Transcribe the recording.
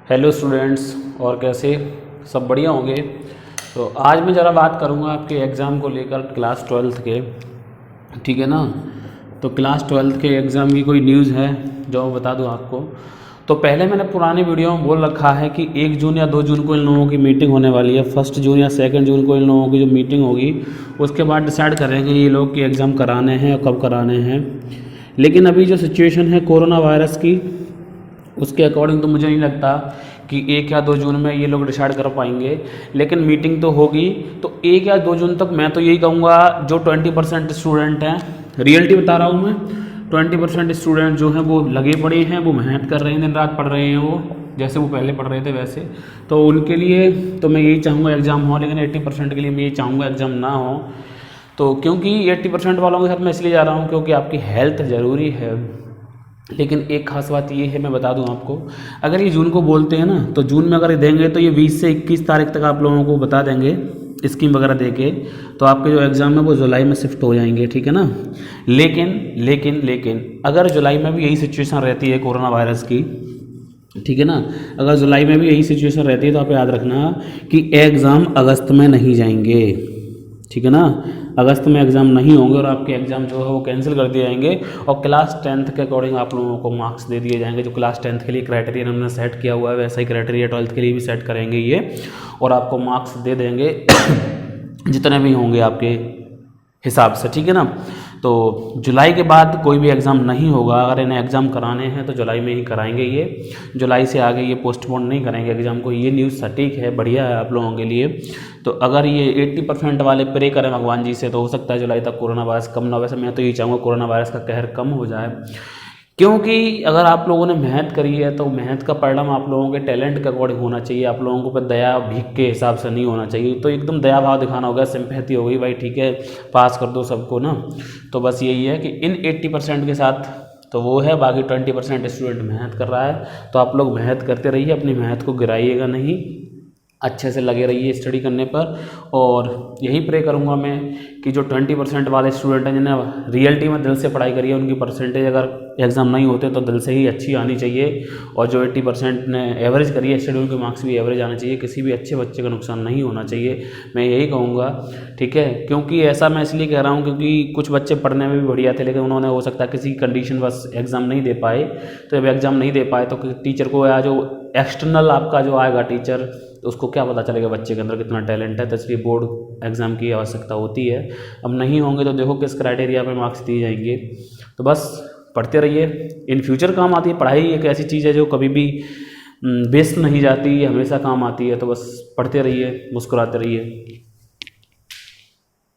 Hello students, और कैसे सब बढ़िया होंगे। तो आज मैं ज़रा बात करूँगा आपके एग्ज़ाम को लेकर, क्लास 12th के। ठीक है ना। तो क्लास 12th के एग्ज़ाम की कोई न्यूज़ है जो मैं बता दूँ आपको। तो पहले मैंने पुराने वीडियो में बोल रखा है कि 1 जून या 2 जून को इन लोगों की मीटिंग होने वाली है। 1 जून या 2 जून को इन लोगों की जो मीटिंग होगी उसके बाद डिसाइड करेंगे ये लोग कि एग्ज़ाम कराने हैं और कब कराने हैं। लेकिन अभी जो सिचुएशन है कोरोना वायरस की, उसके अकॉर्डिंग तो मुझे नहीं लगता कि 1 या 2 जून में ये लोग डिसाइड कर पाएंगे। लेकिन मीटिंग तो होगी। तो 1 या 2 जून तक मैं तो यही कहूँगा, जो 20% स्टूडेंट हैं, रियलिटी बता रहा हूँ मैं, 20% स्टूडेंट जो हैं वो लगे पड़े हैं, वो मेहनत कर रहे हैं, दिन रात पढ़ रहे हैं, वो जैसे वो पहले पढ़ रहे थे वैसे। तो उनके लिए तो मैं यही चाहूँगा एग्ज़ाम हो, लेकिन 80% के लिए मैं यही चाहूँगा एग्ज़ाम ना हो। तो क्योंकि 80% वालों के साथ मैं इसलिए जा रहा हूँ क्योंकि आपकी हेल्थ ज़रूरी है। लेकिन एक खास बात ये है, मैं बता दूं आपको, अगर ये जून को बोलते हैं ना, तो जून में अगर ये देंगे तो ये 20 से 21 तारीख तक आप लोगों को बता देंगे स्कीम वगैरह देके। तो आपके जो एग्ज़ाम है वो जुलाई में शिफ्ट हो जाएंगे। ठीक है ना। लेकिन अगर जुलाई में भी यही सिचुएशन रहती है कोरोना वायरस की, ठीक है ना, अगर जुलाई में भी यही सिचुएशन रहती है तो आप याद रखना कि एग्ज़ाम अगस्त में नहीं जाएंगे। ठीक है ना। अगस्त में एग्ज़ाम नहीं होंगे और आपके एग्ज़ाम जो है वो कैंसिल कर दिए जाएंगे और क्लास 10th के अकॉर्डिंग आप लोगों को मार्क्स दे दिए जाएंगे। जो क्लास 10th के लिए क्राइटेरिया हमने सेट किया हुआ है, वैसा ही क्राइटेरिया 12th के लिए भी सेट करेंगे ये, और आपको मार्क्स दे देंगे जितने भी होंगे आपके हिसाब से। ठीक है ना। तो जुलाई के बाद कोई भी एग्ज़ाम नहीं होगा। अगर इन्हें एग्ज़ाम कराने हैं तो जुलाई में ही कराएंगे ये, जुलाई से आगे ये पोस्टपोन नहीं करेंगे एग्ज़ाम को। ये न्यूज़ सटीक है, बढ़िया है आप लोगों के लिए। तो अगर ये 80% वाले प्रे करें भगवान जी से तो हो सकता है जुलाई तक कोरोना वायरस कम ना हो। वैसे मैं तो ये चाहूँगा कोरोना वायरस का कहर कम हो जाए, क्योंकि अगर आप लोगों ने मेहनत करी है तो मेहनत का परिणाम आप लोगों के टैलेंट के अकॉर्डिंग होना चाहिए। आप लोगों को पर दया भीख के हिसाब से नहीं होना चाहिए। तो एकदम दया भाव दिखाना होगा, सिंपैथी हो गई भाई, ठीक है पास कर दो सबको ना। तो बस यही है कि इन 80% के साथ तो वो है, बाकी 20% स्टूडेंट मेहनत कर रहा है। तो आप लोग मेहनत करते रहिए, अपनी मेहनत को गिराइएगा नहीं, अच्छे से लगे रहिए स्टडी करने पर। और यही प्रे करूँगा मैं कि जो 20% वाले स्टूडेंट हैं जिन्हें रियलिटी में दिल से पढ़ाई करी है, उनकी परसेंटेज अगर एग्ज़ाम नहीं होते तो दिल से ही अच्छी आनी चाहिए। और जो 80% ने एवरेज करी है स्टडी, उनके मार्क्स भी एवरेज आने चाहिए। किसी भी अच्छे बच्चे का नुकसान नहीं होना चाहिए, मैं यही कहूँगा। ठीक है। क्योंकि ऐसा मैं इसलिए कह रहा हूँ क्योंकि कुछ बच्चे पढ़ने में भी बढ़िया थे, लेकिन उन्होंने हो सकता है किसी कंडीशन बस एग्ज़ाम नहीं दे पाए। तो जब एग्ज़ाम नहीं दे पाए तो टीचर को, या जो एक्सटर्नल आपका जो आएगा टीचर, तो उसको क्या पता चलेगा बच्चे के अंदर कितना टैलेंट है। तो इसलिए बोर्ड एग्ज़ाम की आवश्यकता होती है। अब नहीं होंगे तो देखो किस क्राइटेरिया पे मार्क्स दिए जाएंगे। तो बस पढ़ते रहिए, इन फ्यूचर काम आती है। पढ़ाई एक ऐसी चीज़ है जो कभी भी वेस्ट नहीं जाती, हमेशा काम आती है। तो बस पढ़ते रहिए, मुस्कुराते रहिए।